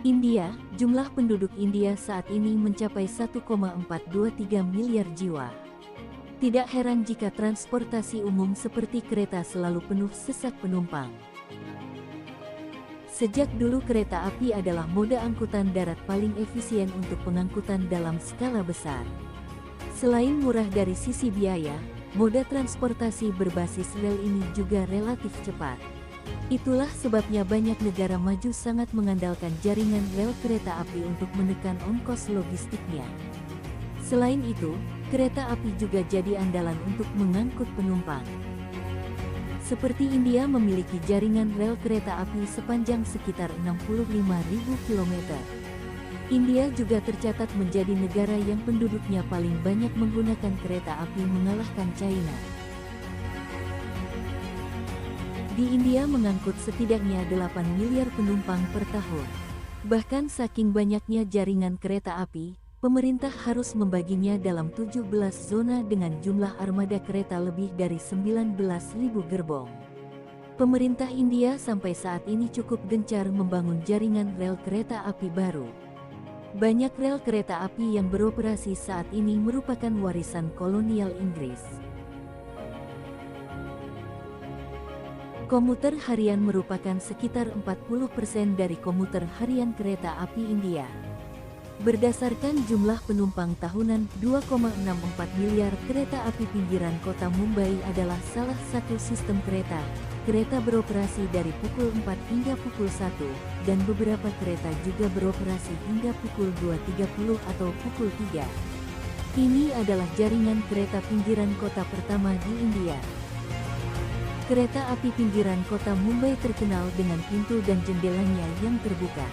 India, jumlah penduduk India saat ini mencapai 1,423 miliar jiwa. Tidak heran jika transportasi umum seperti kereta selalu penuh sesak penumpang. Sejak dulu kereta api adalah moda angkutan darat paling efisien untuk pengangkutan dalam skala besar. Selain murah dari sisi biaya, moda transportasi berbasis rel ini juga relatif cepat. Itulah sebabnya banyak negara maju sangat mengandalkan jaringan rel kereta api untuk menekan ongkos logistiknya. Selain itu, kereta api juga jadi andalan untuk mengangkut penumpang. Seperti India memiliki jaringan rel kereta api sepanjang sekitar 65.000 km. India juga tercatat menjadi negara yang penduduknya paling banyak menggunakan kereta api mengalahkan China. Di India mengangkut setidaknya 8 miliar penumpang per tahun. Bahkan saking banyaknya jaringan kereta api, pemerintah harus membaginya dalam 17 zona dengan jumlah armada kereta lebih dari 19.000 gerbong. Pemerintah India sampai saat ini cukup gencar membangun jaringan rel kereta api baru. Banyak rel kereta api yang beroperasi saat ini merupakan warisan kolonial Inggris. Komuter harian merupakan sekitar 40% dari komuter harian kereta api India. Berdasarkan jumlah penumpang tahunan 2,64 miliar, kereta api pinggiran kota Mumbai adalah salah satu sistem kereta. Kereta beroperasi dari pukul 4 hingga pukul 1, dan beberapa kereta juga beroperasi hingga pukul 2.30 atau pukul 3. Ini adalah jaringan kereta pinggiran kota pertama di India. Kereta api pinggiran kota Mumbai terkenal dengan pintu dan jendelanya yang terbuka.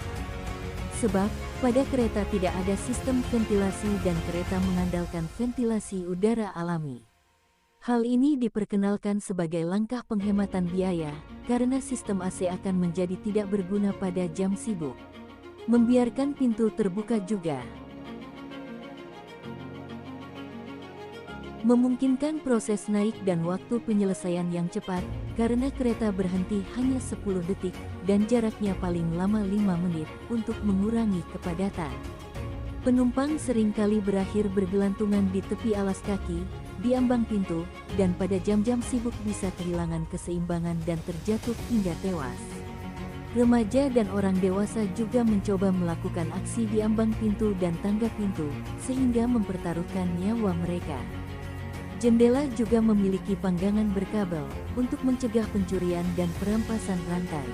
Sebab, pada kereta tidak ada sistem ventilasi dan kereta mengandalkan ventilasi udara alami. Hal ini diperkenalkan sebagai langkah penghematan biaya, karena sistem AC akan menjadi tidak berguna pada jam sibuk. Membiarkan pintu terbuka juga memungkinkan proses naik dan waktu penyelesaian yang cepat, karena kereta berhenti hanya 10 detik, dan jaraknya paling lama 5 menit, untuk mengurangi kepadatan. Penumpang seringkali berakhir bergelantungan di tepi alas kaki, di ambang pintu, dan pada jam-jam sibuk bisa kehilangan keseimbangan dan terjatuh hingga tewas. Remaja dan orang dewasa juga mencoba melakukan aksi di ambang pintu dan tangga pintu, sehingga mempertaruhkan nyawa mereka. Jendela juga memiliki panggangan berkabel, untuk mencegah pencurian dan perampasan rantai.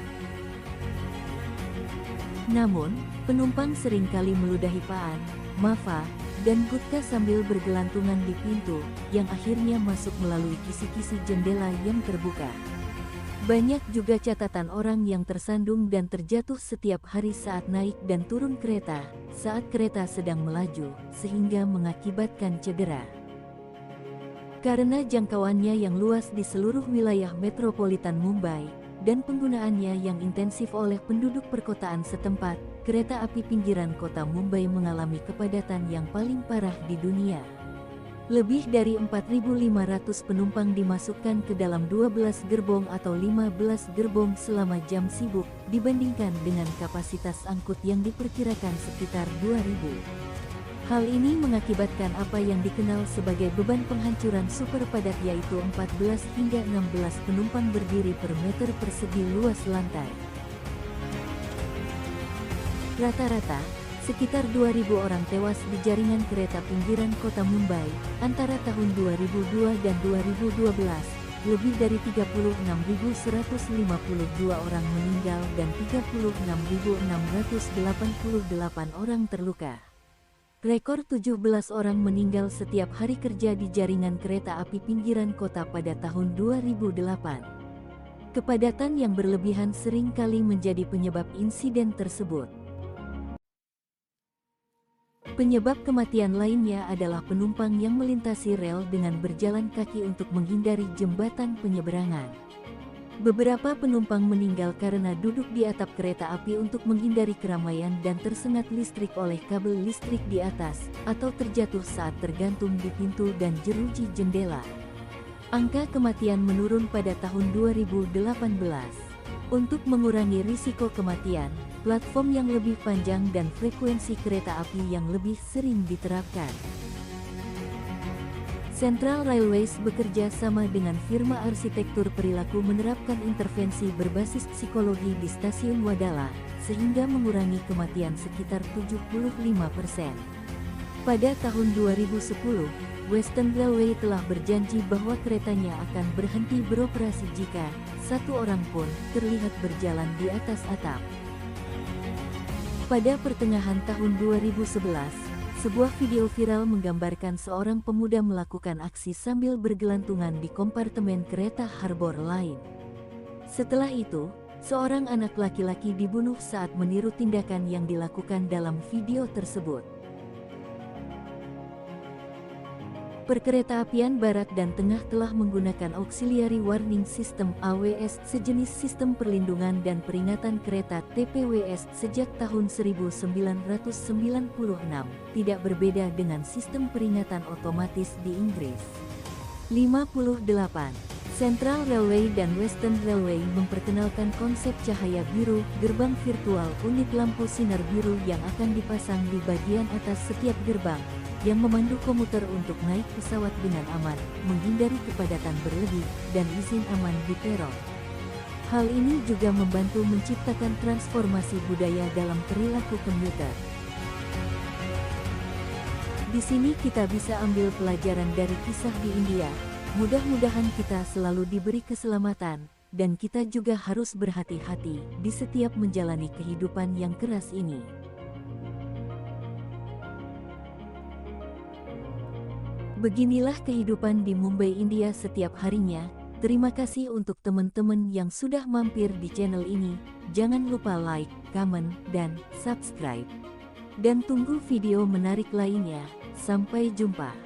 Namun, penumpang seringkali meludahi paan, mafa, dan gutka sambil bergelantungan di pintu, yang akhirnya masuk melalui kisi-kisi jendela yang terbuka. Banyak juga catatan orang yang tersandung dan terjatuh setiap hari saat naik dan turun kereta, saat kereta sedang melaju, sehingga mengakibatkan cedera. Karena jangkauannya yang luas di seluruh wilayah metropolitan Mumbai, dan penggunaannya yang intensif oleh penduduk perkotaan setempat, kereta api pinggiran kota Mumbai mengalami kepadatan yang paling parah di dunia. Lebih dari 4.500 penumpang dimasukkan ke dalam 12 gerbong atau 15 gerbong selama jam sibuk, dibandingkan dengan kapasitas angkut yang diperkirakan sekitar 2.000. Hal ini mengakibatkan apa yang dikenal sebagai beban penghancuran super padat, yaitu 14 hingga 16 penumpang berdiri per meter persegi luas lantai. Rata-rata, sekitar 2.000 orang tewas di jaringan kereta pinggiran kota Mumbai, antara tahun 2002 dan 2012, lebih dari 36.152 orang meninggal dan 36.688 orang terluka. Rekor 17 orang meninggal setiap hari kerja di jaringan kereta api pinggiran kota pada tahun 2008. Kepadatan yang berlebihan sering kali menjadi penyebab insiden tersebut. Penyebab kematian lainnya adalah penumpang yang melintasi rel dengan berjalan kaki untuk menghindari jembatan penyeberangan. Beberapa penumpang meninggal karena duduk di atap kereta api untuk menghindari keramaian dan tersengat listrik oleh kabel listrik di atas, atau terjatuh saat tergantung di pintu dan jeruji jendela. Angka kematian menurun pada tahun 2018. Untuk mengurangi risiko kematian, platform yang lebih panjang dan frekuensi kereta api yang lebih sering diterapkan. Central Railways bekerja sama dengan firma arsitektur perilaku menerapkan intervensi berbasis psikologi di stasiun Wadala, sehingga mengurangi kematian sekitar 75%. Pada tahun 2010, Western Railway telah berjanji bahwa keretanya akan berhenti beroperasi jika satu orang pun terlihat berjalan di atas atap. Pada pertengahan tahun 2011, sebuah video viral menggambarkan seorang pemuda melakukan aksi sambil bergelantungan di kompartemen kereta Harbor Line. Setelah itu, seorang anak laki-laki dibunuh saat meniru tindakan yang dilakukan dalam video tersebut. Perkeretaapian Barat dan Tengah telah menggunakan Auxiliary Warning System (AWS), sejenis sistem perlindungan dan peringatan kereta (TPWS) sejak tahun 1996, tidak berbeda dengan sistem peringatan otomatis di Inggris. 58. Central Railway dan Western Railway memperkenalkan konsep cahaya biru, gerbang virtual, unit lampu sinar biru yang akan dipasang di bagian atas setiap gerbang, yang memandu komuter untuk naik pesawat dengan aman, menghindari kepadatan berlebih, dan izin aman di peron. Hal ini juga membantu menciptakan transformasi budaya dalam perilaku komuter. Di sini kita bisa ambil pelajaran dari kisah di India. Mudah-mudahan kita selalu diberi keselamatan, dan kita juga harus berhati-hati di setiap menjalani kehidupan yang keras ini. Beginilah kehidupan di Mumbai, India setiap harinya. Terima kasih untuk teman-teman yang sudah mampir di channel ini. Jangan lupa like, comment, dan subscribe. Dan tunggu video menarik lainnya. Sampai jumpa.